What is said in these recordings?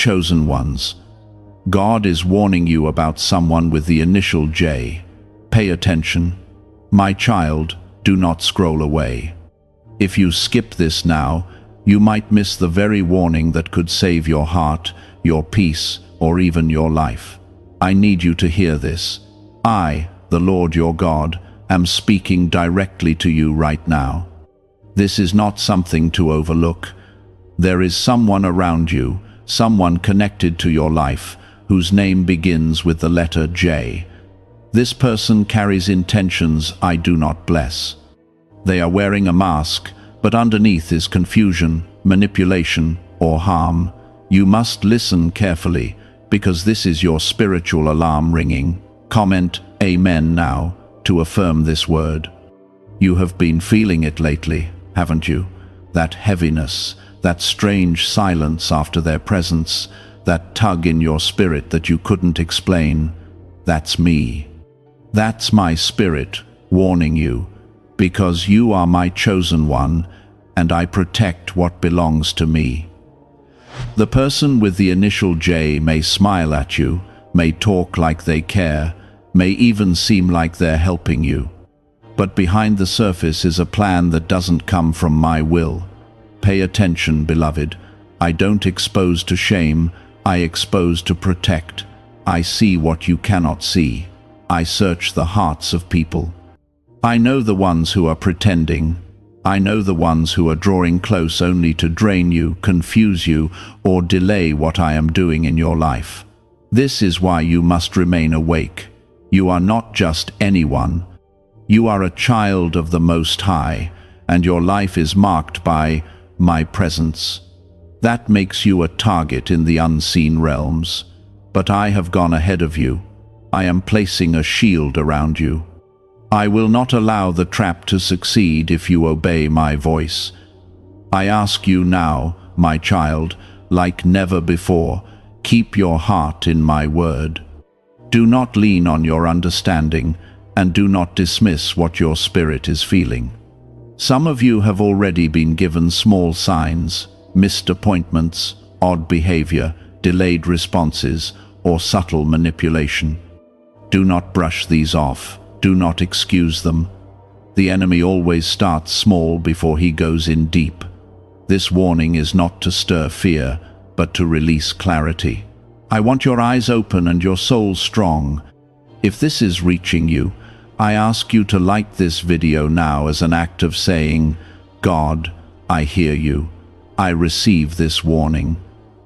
chosen ones. God is warning you about someone with the initial J. Pay attention. My child, do not scroll away. If you skip this now, you might miss the very warning that could save your heart, your peace, or even your life. I need you to hear this. I, the Lord your God, am speaking directly to you right now. This is not something to overlook. There is someone around you, someone connected to your life, whose name begins with the letter J. This person carries intentions I do not bless. They are wearing a mask, but underneath is confusion, manipulation, or harm. You must listen carefully, because this is your spiritual alarm ringing. Comment Amen now to affirm this word. You have been feeling it lately, haven't you? That heaviness, that strange silence after their presence, that tug in your spirit that you couldn't explain. That's me. That's my spirit warning you, because you are my chosen one, and I protect what belongs to me. The person with the initial J may smile at you, may talk like they care, may even seem like they're helping you. But behind the surface is a plan that doesn't come from my will. Pay attention, beloved. I don't expose to shame, I expose to protect. I see what you cannot see. I search the hearts of people. I know the ones who are pretending. I know the ones who are drawing close only to drain you, confuse you, or delay what I am doing in your life. This is why you must remain awake. You are not just anyone. You are a child of the Most High, and your life is marked by my presence. That makes you a target in the unseen realms. But I have gone ahead of you. I am placing a shield around you. I will not allow the trap to succeed if you obey my voice. I ask you now, my child, like never before, keep your heart in my word. Do not lean on your understanding, and do not dismiss what your spirit is feeling. Some of you have already been given small signs, missed appointments, odd behavior, delayed responses, or subtle manipulation. Do not brush these off. Do not excuse them. The enemy always starts small before he goes in deep. This warning is not to stir fear, but to release clarity. I want your eyes open and your soul strong. If this is reaching you, I ask you to like this video now as an act of saying, God, I hear you. I receive this warning.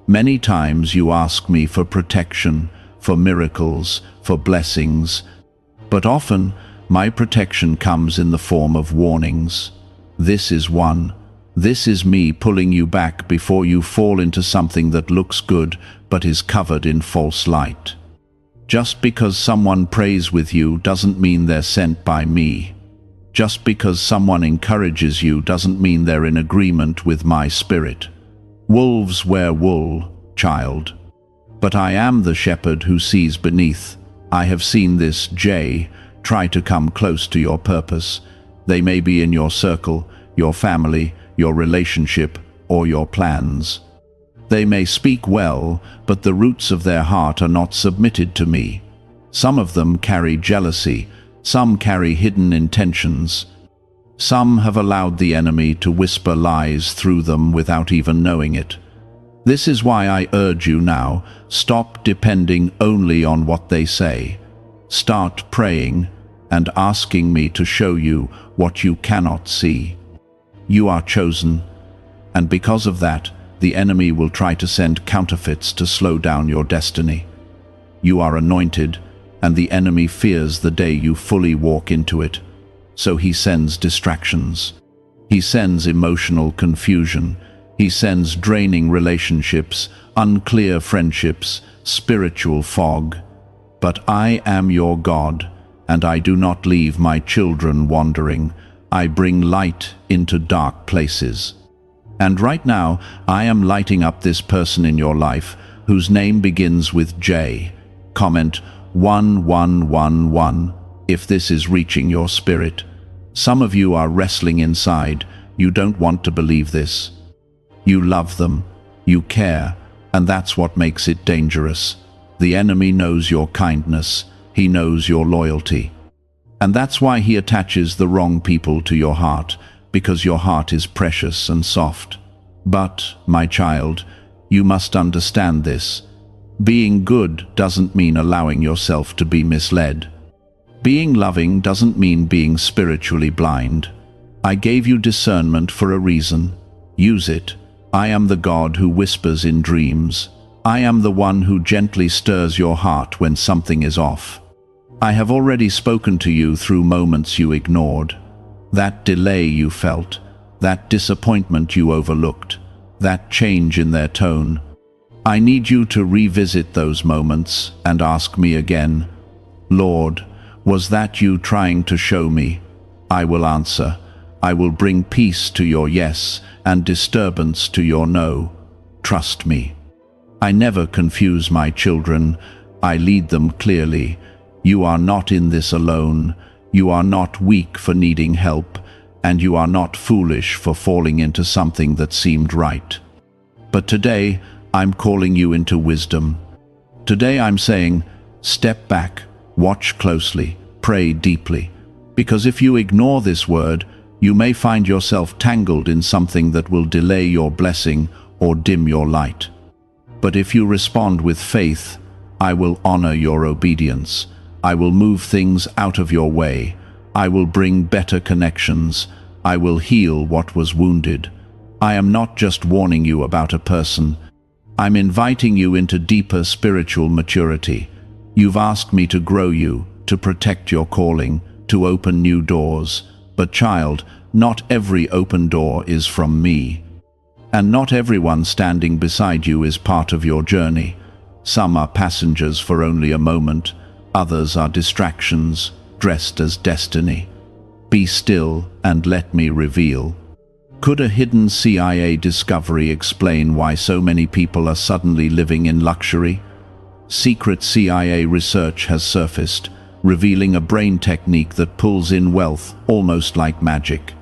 Many times you ask me for protection, for miracles, for blessings, but often my protection comes in the form of warnings. This is one. This is me pulling you back before you fall into something that looks good but is covered in false light. Just because someone prays with you doesn't mean they're sent by me. Just because someone encourages you doesn't mean they're in agreement with my spirit. Wolves wear wool, child. But I am the shepherd who sees beneath. I have seen this J try to come close to your purpose. They may be in your circle, your family, your relationship, or your plans. They may speak well, but the roots of their heart are not submitted to me. Some of them carry jealousy, some carry hidden intentions. Some have allowed the enemy to whisper lies through them without even knowing it. This is why I urge you now, stop depending only on what they say. Start praying and asking me to show you what you cannot see. You are chosen, and because of that, the enemy will try to send counterfeits to slow down your destiny. You are anointed, and the enemy fears the day you fully walk into it. So he sends distractions. He sends emotional confusion. He sends draining relationships, unclear friendships, spiritual fog. But I am your God, and I do not leave my children wandering. I bring light into dark places. And right now, I am lighting up this person in your life whose name begins with J. Comment 1111 if this is reaching your spirit. Some of you are wrestling inside. You don't want to believe this. You love them, you care, And that's what makes it dangerous. The enemy knows your kindness. He knows your loyalty. And that's why he attaches the wrong people to your heart, because your heart is precious and soft. But, my child, you must understand this. Being good doesn't mean allowing yourself to be misled. Being loving doesn't mean being spiritually blind. I gave you discernment for a reason. Use it. I am the God who whispers in dreams. I am the one who gently stirs your heart when something is off. I have already spoken to you through moments you ignored. That delay you felt, that disappointment you overlooked, that change in their tone. I need you to revisit those moments and ask me again, Lord, was that you trying to show me? I will answer. I will bring peace to your yes and disturbance to your no. Trust me. I never confuse my children. I lead them clearly. You are not in this alone. You are not weak for needing help, and you are not foolish for falling into something that seemed right. But today, I'm calling you into wisdom. Today I'm saying, step back, watch closely, pray deeply. Because if you ignore this word, you may find yourself tangled in something that will delay your blessing or dim your light. But if you respond with faith, I will honor your obedience. I will move things out of your way. I will bring better connections. I will heal what was wounded. I am not just warning you about a person. I'm inviting you into deeper spiritual maturity. You've asked me to grow you, to protect your calling, to open new doors. But child, not every open door is from me. And not everyone standing beside you is part of your journey. Some are passengers for only a moment. Others are distractions, dressed as destiny. Be still and let me reveal. Could a hidden CIA discovery explain why so many people are suddenly living in luxury? Secret CIA research has surfaced, revealing a brain technique that pulls in wealth almost like magic.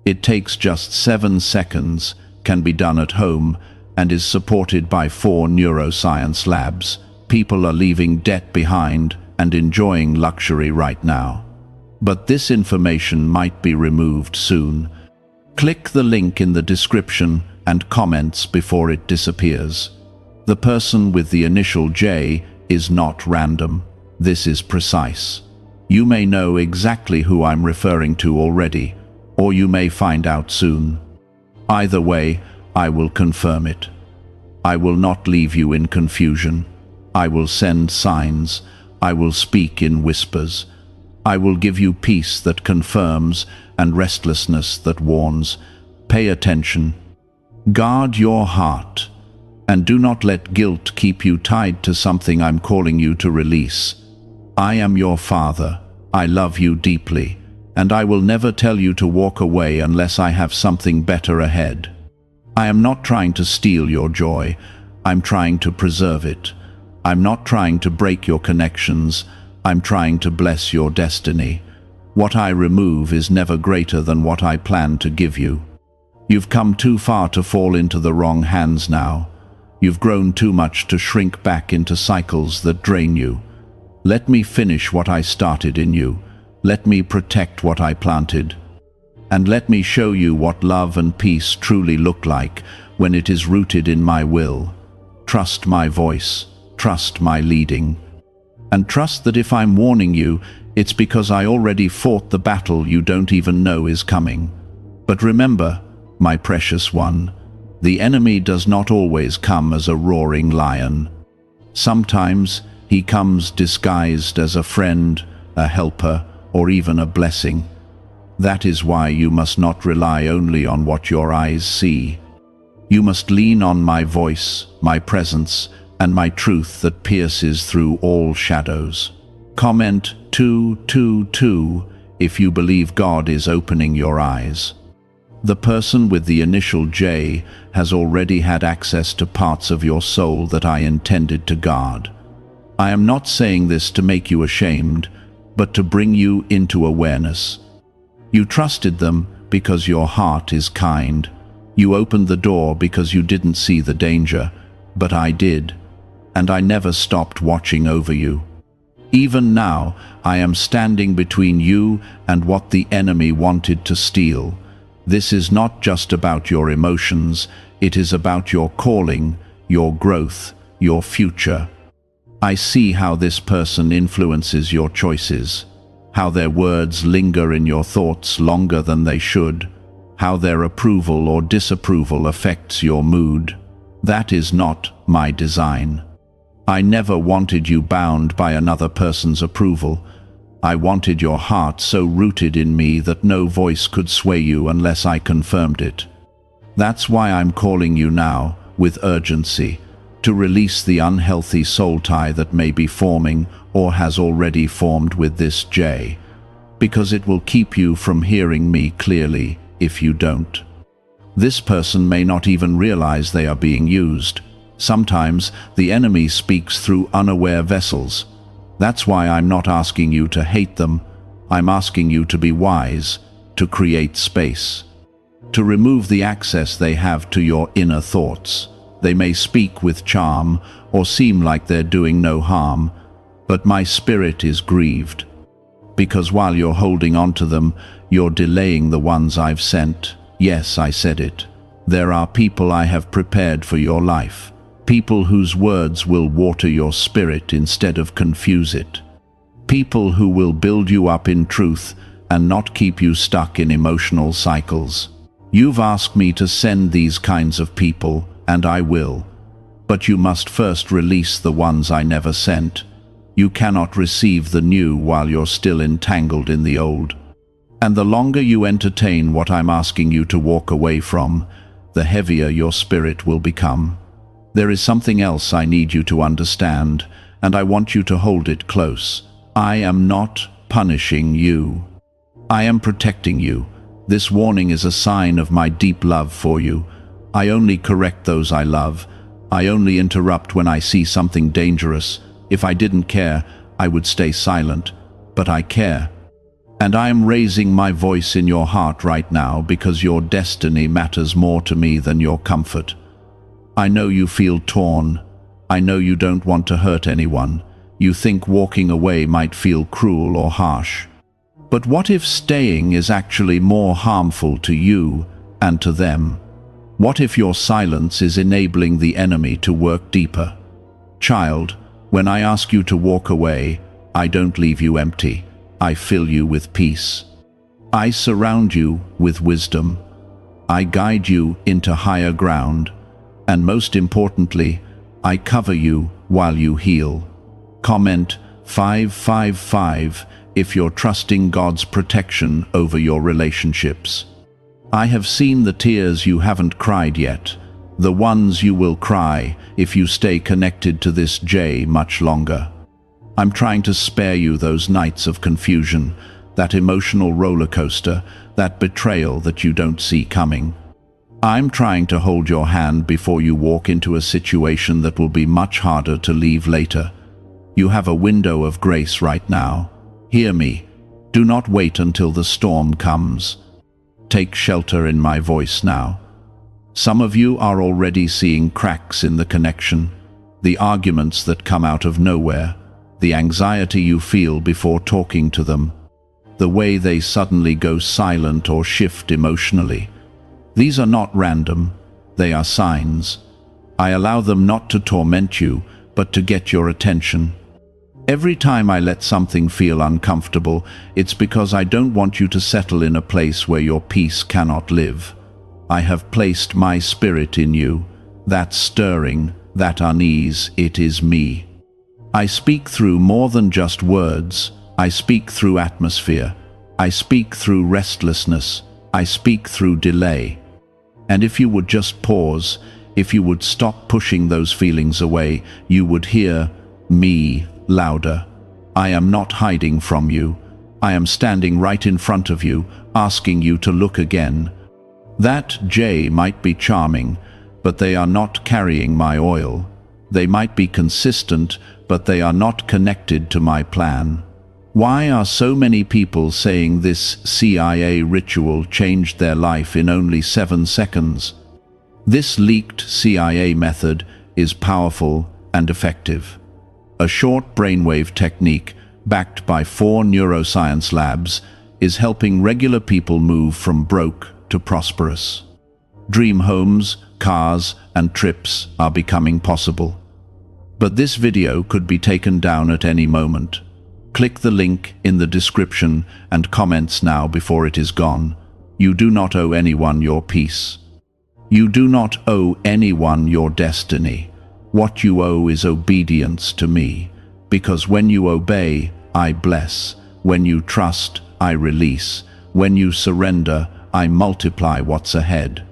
It takes just 7 seconds, can be done at home, and is supported by 4 neuroscience labs. People are leaving debt behind and enjoying luxury right now. But this information might be removed soon. Click the link in the description and comments before it disappears. The person with the initial J is not random. This is precise. You may know exactly who I'm referring to already, or you may find out soon. Either way, I will confirm it. I will not leave you in confusion. I will send signs. I will speak in whispers. I will give you peace that confirms and restlessness that warns. Pay attention. Guard your heart, and do not let guilt keep you tied to something I'm calling you to release. I am your Father. I love you deeply, and I will never tell you to walk away unless I have something better ahead. I am not trying to steal your joy. I'm trying to preserve it. I'm not trying to break your connections. I'm trying to bless your destiny. What I remove is never greater than what I plan to give you. You've come too far to fall into the wrong hands now. You've grown too much to shrink back into cycles that drain you. Let me finish what I started in you. Let me protect what I planted. And let me show you what love and peace truly look like when it is rooted in my will. Trust my voice. Trust my leading. And trust that if I'm warning you, it's because I already fought the battle you don't even know is coming. But remember, my precious one, the enemy does not always come as a roaring lion. Sometimes he comes disguised as a friend, a helper, or even a blessing. That is why you must not rely only on what your eyes see. You must lean on my voice, my presence, and my truth that pierces through all shadows. Comment 222 if you believe God is opening your eyes. The person with the initial J has already had access to parts of your soul that I intended to guard. I am not saying this to make you ashamed, but to bring you into awareness. You trusted them because your heart is kind. You opened the door because you didn't see the danger. But I did, and I never stopped watching over you. Even now, I am standing between you and what the enemy wanted to steal. This is not just about your emotions, it is about your calling, your growth, your future. I see how this person influences your choices, how their words linger in your thoughts longer than they should, how their approval or disapproval affects your mood. That is not my design. I never wanted you bound by another person's approval. I wanted your heart so rooted in me that no voice could sway you unless I confirmed it. That's why I'm calling you now, with urgency, to release the unhealthy soul tie that may be forming or has already formed with this J, because it will keep you from hearing me clearly if you don't. This person may not even realize they are being used. Sometimes the enemy speaks through unaware vessels. That's why I'm not asking you to hate them. I'm asking you to be wise, to create space, to remove the access they have to your inner thoughts. They may speak with charm or seem like they're doing no harm, but my spirit is grieved. Because while you're holding on to them, you're delaying the ones I've sent. Yes, I said it. There are people I have prepared for your life. People whose words will water your spirit instead of confuse it. People who will build you up in truth and not keep you stuck in emotional cycles. You've asked me to send these kinds of people, and I will. But you must first release the ones I never sent. You cannot receive the new while you're still entangled in the old. And the longer you entertain what I'm asking you to walk away from, the heavier your spirit will become. There is something else I need you to understand, and I want you to hold it close. I am not punishing you. I am protecting you. This warning is a sign of my deep love for you. I only correct those I love. I only interrupt when I see something dangerous. If I didn't care, I would stay silent. But I care. And I am raising my voice in your heart right now because your destiny matters more to me than your comfort. I know you feel torn. I know you don't want to hurt anyone. You think walking away might feel cruel or harsh. But what if staying is actually more harmful to you and to them? What if your silence is enabling the enemy to work deeper? Child, when I ask you to walk away, I don't leave you empty. I fill you with peace. I surround you with wisdom. I guide you into higher ground. And most importantly, I cover you while you heal. Comment 555 if you're trusting God's protection over your relationships. I have seen the tears you haven't cried yet, the ones you will cry if you stay connected to this J much longer. I'm trying to spare you those nights of confusion, that emotional roller coaster, that betrayal that you don't see coming. I'm trying to hold your hand before you walk into a situation that will be much harder to leave later. You have a window of grace right now. Hear me. Do not wait until the storm comes. Take shelter in my voice now. Some of you are already seeing cracks in the connection, the arguments that come out of nowhere, the anxiety you feel before talking to them, the way they suddenly go silent or shift emotionally. These are not random, they are signs. I allow them not to torment you, but to get your attention. Every time I let something feel uncomfortable, it's because I don't want you to settle in a place where your peace cannot live. I have placed my spirit in you. That stirring, that unease, it is me. I speak through more than just words. I speak through atmosphere. I speak through restlessness. I speak through delay. And if you would just pause, if you would stop pushing those feelings away, you would hear me louder. I am not hiding from you. I am standing right in front of you, asking you to look again. That J might be charming, but they are not carrying my oil. They might be consistent, but they are not connected to my plan. Why are so many people saying this CIA ritual changed their life in only 7 seconds? This leaked CIA method is powerful and effective. A short brainwave technique, backed by 4 neuroscience labs, is helping regular people move from broke to prosperous. Dream homes, cars, and trips are becoming possible. But this video could be taken down at any moment. Click the link in the description and comments now before it is gone. You do not owe anyone your peace. You do not owe anyone your destiny. What you owe is obedience to me, because when you obey, I bless. When you trust, I release. When you surrender, I multiply what's ahead.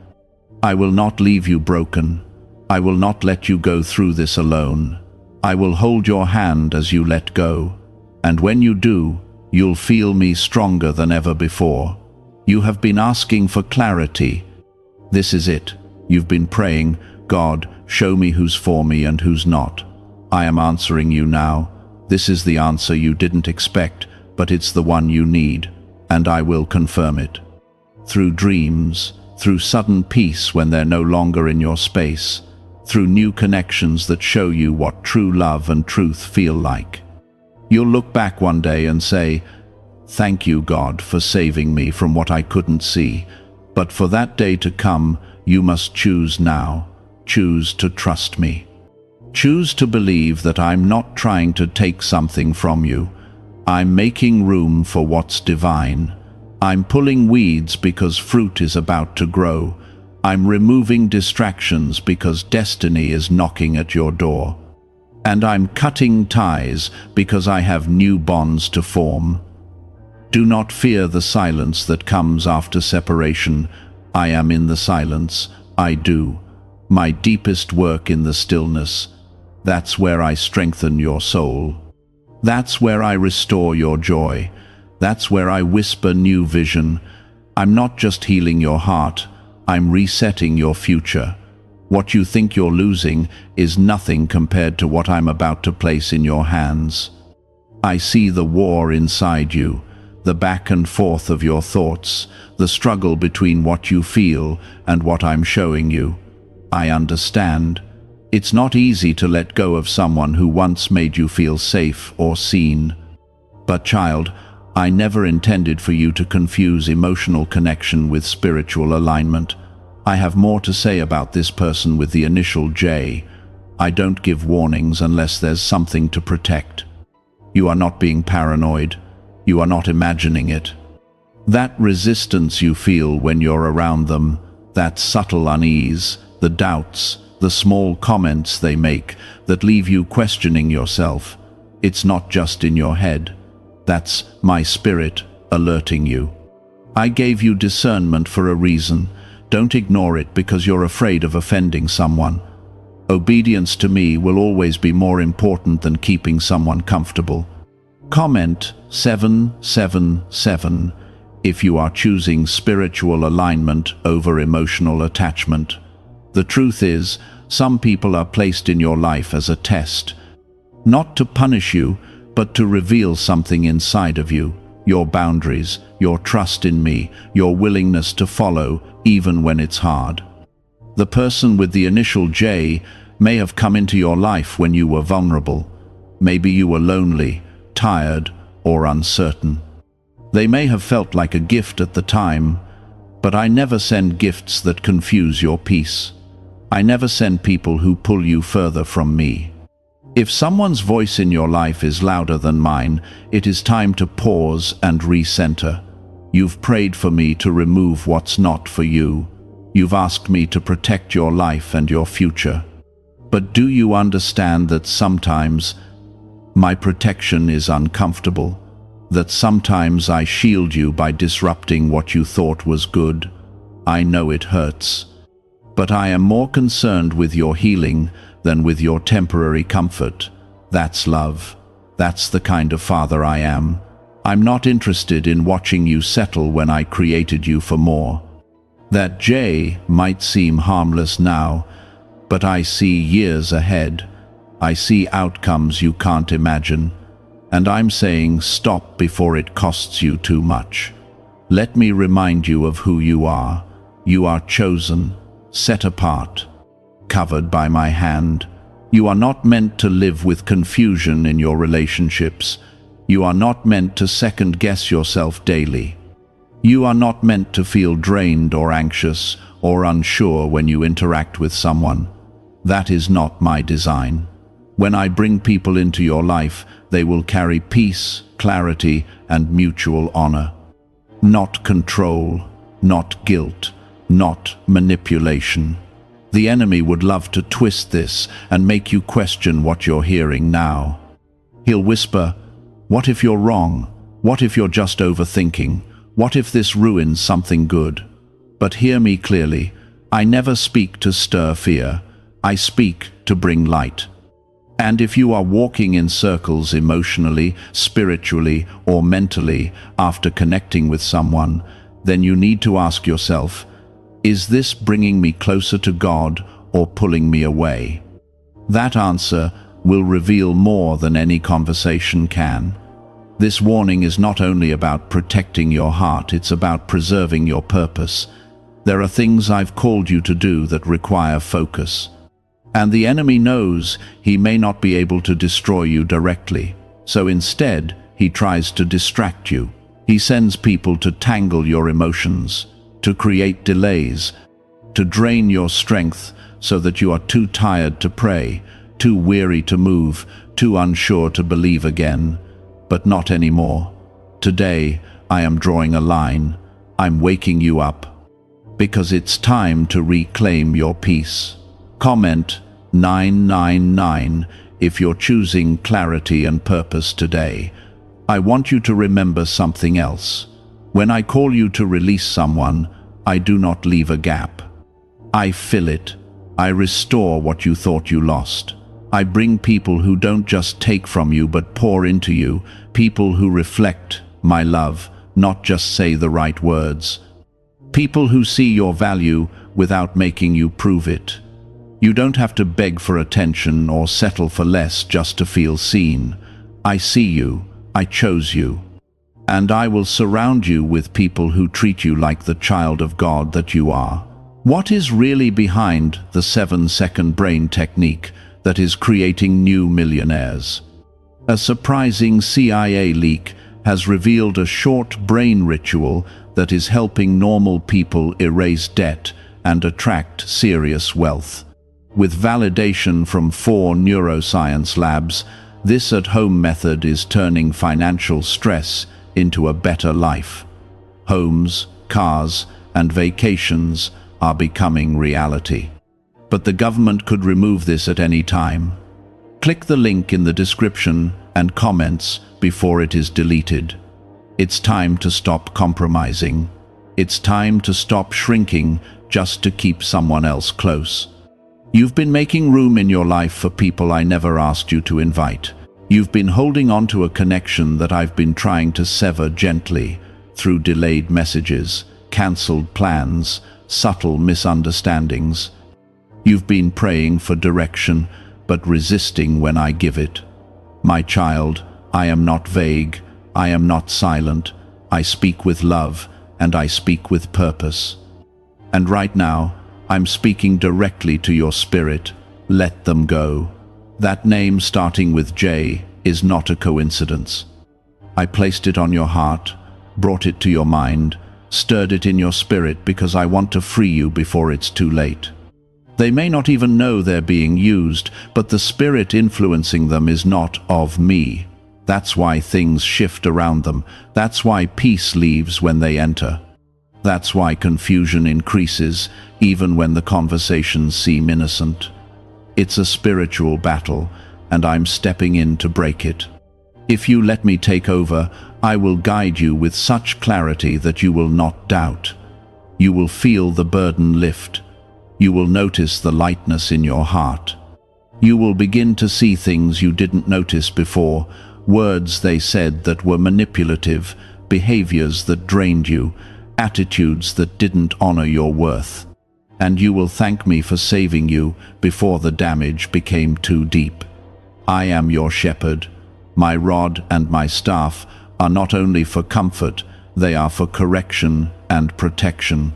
I will not leave you broken. I will not let you go through this alone. I will hold your hand as you let go. And when you do, you'll feel me stronger than ever before. You have been asking for clarity. This is it. You've been praying, God, show me who's for me and who's not. I am answering you now. This is the answer you didn't expect, but it's the one you need, and I will confirm it. Through dreams, through sudden peace when they're no longer in your space, through new connections that show you what true love and truth feel like. You'll look back one day and say, "Thank you, God, for saving me from what I couldn't see." But for that day to come, you must choose now. Choose to trust me. Choose to believe that I'm not trying to take something from you. I'm making room for what's divine. I'm pulling weeds because fruit is about to grow. I'm removing distractions because destiny is knocking at your door. And I'm cutting ties because I have new bonds to form. Do not fear the silence that comes after separation. I am in the silence. I do my deepest work in the stillness. That's where I strengthen your soul. That's where I restore your joy. That's where I whisper new vision. I'm not just healing your heart. I'm resetting your future. What you think you're losing is nothing compared to what I'm about to place in your hands. I see the war inside you, the back and forth of your thoughts, the struggle between what you feel and what I'm showing you. I understand. It's not easy to let go of someone who once made you feel safe or seen. But child, I never intended for you to confuse emotional connection with spiritual alignment. I have more to say about this person with the initial J. I don't give warnings unless there's something to protect. You are not being paranoid. You are not imagining it. That resistance you feel when you're around them, that subtle unease, the doubts, the small comments they make that leave you questioning yourself, it's not just in your head. That's my spirit alerting you. I gave you discernment for a reason. Don't ignore it because you're afraid of offending someone. Obedience to me will always be more important than keeping someone comfortable. Comment 777 if you are choosing spiritual alignment over emotional attachment. The truth is, some people are placed in your life as a test, not to punish you, but to reveal something inside of you, your boundaries, your trust in me, your willingness to follow even when it's hard. The person with the initial J may have come into your life when you were vulnerable. Maybe you were lonely, tired, or uncertain. They may have felt like a gift at the time, but I never send gifts that confuse your peace. I never send people who pull you further from me. If someone's voice in your life is louder than mine, it is time to pause and recenter. You've prayed for me to remove what's not for you. You've asked me to protect your life and your future. But do you understand that sometimes my protection is uncomfortable? That sometimes I shield you by disrupting what you thought was good? I know it hurts. But I am more concerned with your healing than with your temporary comfort. That's love. That's the kind of father I am. I'm not interested in watching you settle when I created you for more. That J might seem harmless now, but I see years ahead. I see outcomes you can't imagine. And I'm saying stop before it costs you too much. Let me remind you of who you are. You are chosen, set apart, covered by my hand. You are not meant to live with confusion in your relationships. You are not meant to second-guess yourself daily. You are not meant to feel drained or anxious or unsure when you interact with someone. That is not my design. When I bring people into your life, they will carry peace, clarity, and mutual honor. Not control, not guilt, not manipulation. The enemy would love to twist this and make you question what you're hearing now. He'll whisper, "What if you're wrong? What if you're just overthinking? What if this ruins something good?" But hear me clearly. I never speak to stir fear. I speak to bring light. And if you are walking in circles emotionally, spiritually, or mentally after connecting with someone, then you need to ask yourself, is this bringing me closer to God or pulling me away? That answer will reveal more than any conversation can. This warning is not only about protecting your heart, it's about preserving your purpose. There are things I've called you to do that require focus. And the enemy knows he may not be able to destroy you directly. So instead, he tries to distract you. He sends people to tangle your emotions, to create delays, to drain your strength so that you are too tired to pray, too weary to move, too unsure to believe again. But not anymore. Today, I am drawing a line. I'm waking you up. Because it's time to reclaim your peace. Comment 999 if you're choosing clarity and purpose today. I want you to remember something else. When I call you to release someone, I do not leave a gap. I fill it. I restore what you thought you lost. I bring people who don't just take from you but pour into you, people who reflect my love, not just say the right words. People who see your value without making you prove it. You don't have to beg for attention or settle for less just to feel seen. I see you. I chose you. And I will surround you with people who treat you like the child of God that you are. What is really behind the 7-second brain technique that is creating new millionaires? A surprising CIA leak has revealed a short brain ritual that is helping normal people erase debt and attract serious wealth. With validation from 4 neuroscience labs, this at-home method is turning financial stress into a better life. Homes, cars, and vacations are becoming reality. But the government could remove this at any time. Click the link in the description and comments before it is deleted. It's time to stop compromising. It's time to stop shrinking just to keep someone else close. You've been making room in your life for people I never asked you to invite. You've been holding on to a connection that I've been trying to sever gently through delayed messages, cancelled plans, subtle misunderstandings. You've been praying for direction, but resisting when I give it. My child, I am not vague. I am not silent. I speak with love, and I speak with purpose. And right now, I'm speaking directly to your spirit. Let them go. That name starting with J is not a coincidence. I placed it on your heart, brought it to your mind, stirred it in your spirit because I want to free you before it's too late. They may not even know they're being used, but the spirit influencing them is not of me. That's why things shift around them. That's why peace leaves when they enter. That's why confusion increases, even when the conversations seem innocent. It's a spiritual battle, and I'm stepping in to break it. If you let me take over, I will guide you with such clarity that you will not doubt. You will feel the burden lift. You will notice the lightness in your heart. You will begin to see things you didn't notice before, words they said that were manipulative, behaviors that drained you, attitudes that didn't honor your worth. And you will thank me for saving you before the damage became too deep. I am your shepherd. My rod and my staff are not only for comfort, they are for correction and protection.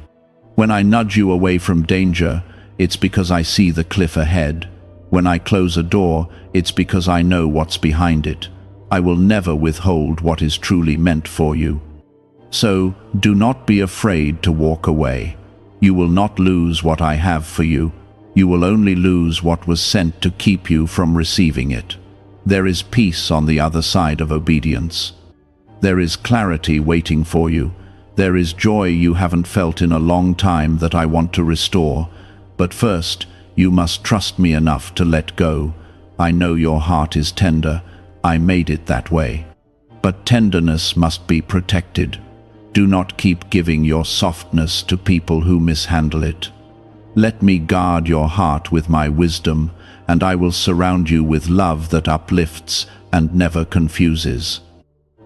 When I nudge you away from danger, it's because I see the cliff ahead. When I close a door, it's because I know what's behind it. I will never withhold what is truly meant for you. So, do not be afraid to walk away. You will not lose what I have for you. You will only lose what was sent to keep you from receiving it. There is peace on the other side of obedience. There is clarity waiting for you. There is joy you haven't felt in a long time that I want to restore. But first, you must trust me enough to let go. I know your heart is tender. I made it that way. But tenderness must be protected. Do not keep giving your softness to people who mishandle it. Let me guard your heart with my wisdom, and I will surround you with love that uplifts and never confuses.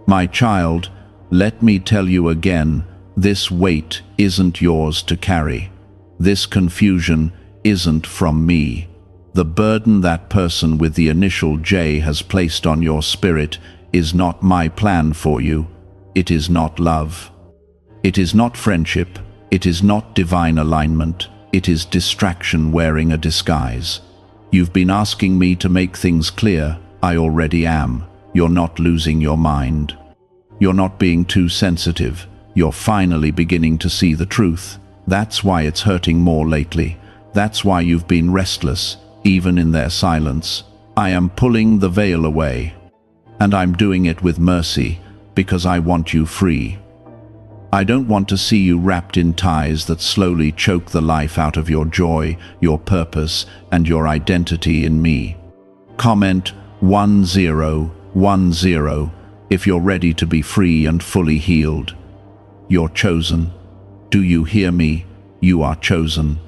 My child, let me tell you again, this weight isn't yours to carry. This confusion isn't from me. The burden that person with the initial J has placed on your spirit is not my plan for you. It is not love. It is not friendship. It is not divine alignment. It is distraction wearing a disguise. You've been asking me to make things clear. I already am. You're not losing your mind. You're not being too sensitive. You're finally beginning to see the truth. That's why it's hurting more lately. That's why you've been restless, even in their silence. I am pulling the veil away. And I'm doing it with mercy, because I want you free. I don't want to see you wrapped in ties that slowly choke the life out of your joy, your purpose, and your identity in me. Comment 1010 if you're ready to be free and fully healed. You're chosen. Do you hear me? You are chosen.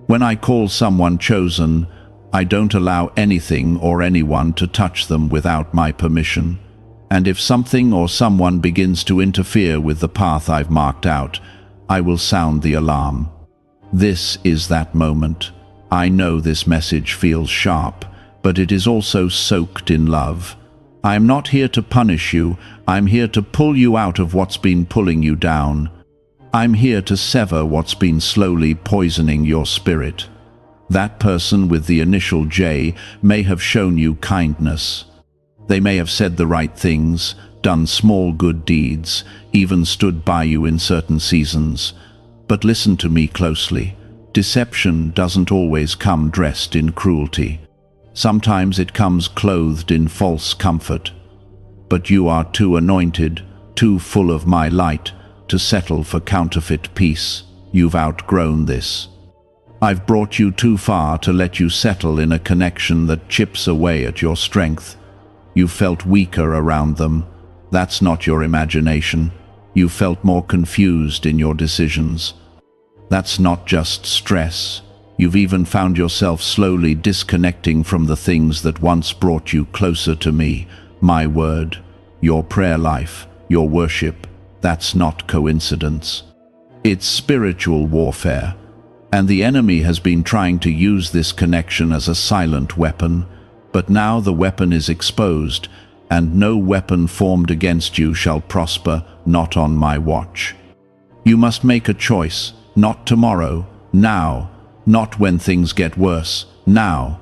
When I call someone chosen, I don't allow anything or anyone to touch them without my permission. And if something or someone begins to interfere with the path I've marked out, I will sound the alarm. This is that moment. I know this message feels sharp, but it is also soaked in love. I am not here to punish you. I'm here to pull you out of what's been pulling you down. I'm here to sever what's been slowly poisoning your spirit. That person with the initial J may have shown you kindness. They may have said the right things, done small good deeds, even stood by you in certain seasons. But listen to me closely. Deception doesn't always come dressed in cruelty. Sometimes it comes clothed in false comfort. But you are too anointed, too full of my light, to settle for counterfeit peace. You've outgrown this. I've brought you too far to let you settle in a connection that chips away at your strength. You felt weaker around them. That's not your imagination. You felt more confused in your decisions. That's not just stress. You've even found yourself slowly disconnecting from the things that once brought you closer to me. My word, your prayer life, your worship. That's not coincidence. It's spiritual warfare. And the enemy has been trying to use this connection as a silent weapon. But now the weapon is exposed, and no weapon formed against you shall prosper, not on my watch. You must make a choice, not tomorrow, now, not when things get worse, now.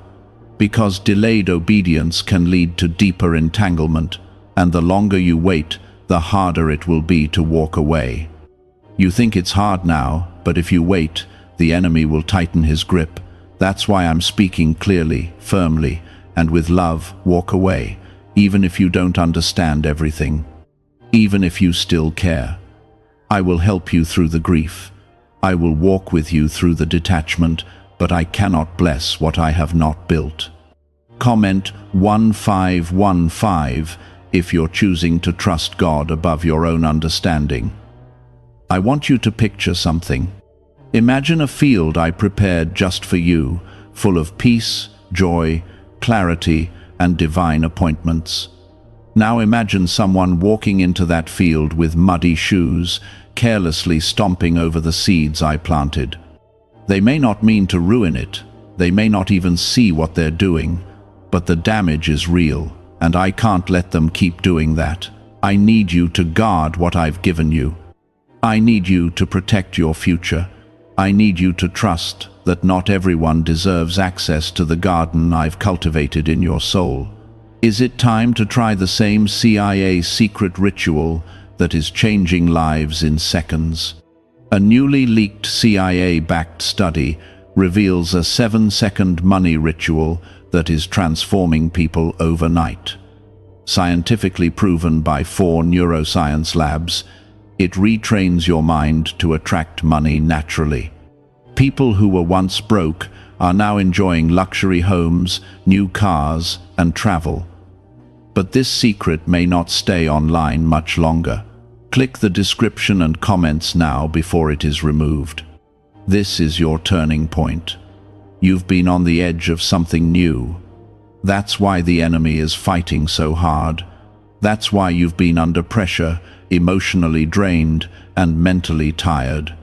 Because delayed obedience can lead to deeper entanglement, and the longer you wait, the harder it will be to walk away. You think it's hard now, but if you wait, the enemy will tighten his grip. That's why I'm speaking clearly, firmly, and with love. Walk away, even if you don't understand everything, even if you still care. I will help you through the grief. I will walk with you through the detachment, but I cannot bless what I have not built. Comment 1515 if you're choosing to trust God above your own understanding. I want you to picture something. Imagine a field I prepared just for you, full of peace, joy, clarity, and divine appointments. Now imagine someone walking into that field with muddy shoes, carelessly stomping over the seeds I planted. They may not mean to ruin it. They may not even see what they're doing. But the damage is real, and I can't let them keep doing that. I need you to guard what I've given you. I need you to protect your future. I need you to trust that not everyone deserves access to the garden I've cultivated in your soul. Is it time to try the same CIA secret ritual that is changing lives in seconds? A newly leaked CIA-backed study reveals a 7-second money ritual that is transforming people overnight. Scientifically proven by 4 neuroscience labs, it retrains your mind to attract money naturally. People who were once broke are now enjoying luxury homes, new cars, and travel. But this secret may not stay online much longer. Click the description and comments now before it is removed. This is your turning point. You've been on the edge of something new. That's why the enemy is fighting so hard. That's why you've been under pressure, emotionally drained, and mentally tired.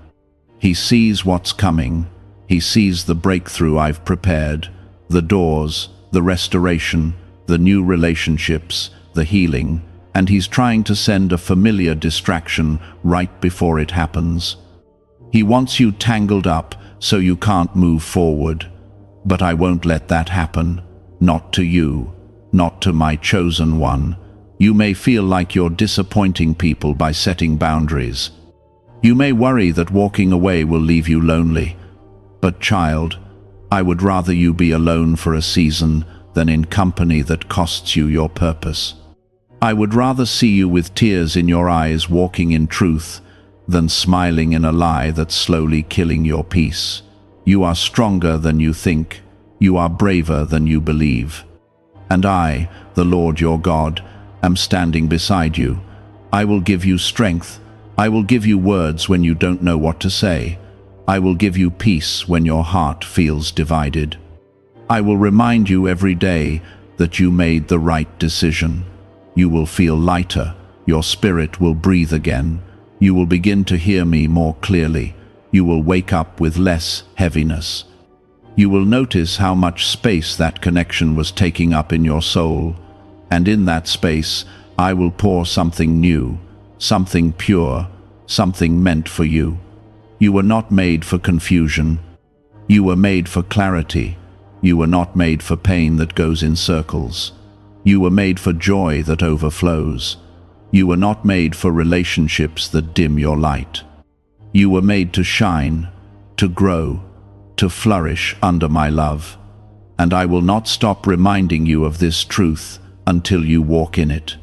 He sees what's coming. He sees the breakthrough I've prepared, the doors, the restoration, the new relationships, the healing, and he's trying to send a familiar distraction right before it happens. He wants you tangled up so you can't move forward. But I won't let that happen. Not to you, not to my chosen one. You may feel like you're disappointing people by setting boundaries. You may worry that walking away will leave you lonely. But child, I would rather you be alone for a season than in company that costs you your purpose. I would rather see you with tears in your eyes walking in truth than smiling in a lie that's slowly killing your peace. You are stronger than you think. You are braver than you believe. And I, the Lord your God, am standing beside you. I will give you strength. I will give you words when you don't know what to say. I will give you peace when your heart feels divided. I will remind you every day that you made the right decision. You will feel lighter. Your spirit will breathe again. You will begin to hear me more clearly. You will wake up with less heaviness. You will notice how much space that connection was taking up in your soul. And in that space, I will pour something new, something pure, something meant for you. You were not made for confusion. You were made for clarity. You were not made for pain that goes in circles. You were made for joy that overflows. You were not made for relationships that dim your light. You were made to shine, to grow, to flourish under my love. And I will not stop reminding you of this truth until you walk in it.